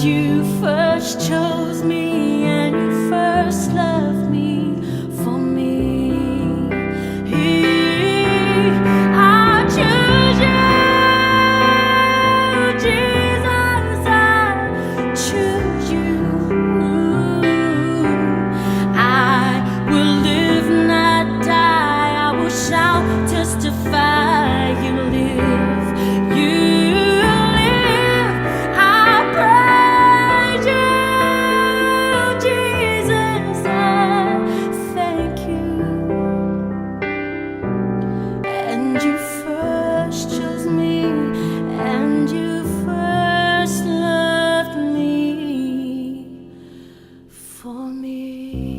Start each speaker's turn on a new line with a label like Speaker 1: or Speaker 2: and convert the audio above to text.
Speaker 1: You first chose me and you first loved me for me. I choose you, Jesus, I choose you. I will live, not die, I will shout, testify, you live, you live. I praise you, Jesus, I thank you. And you first chose me, and you first loved me for me.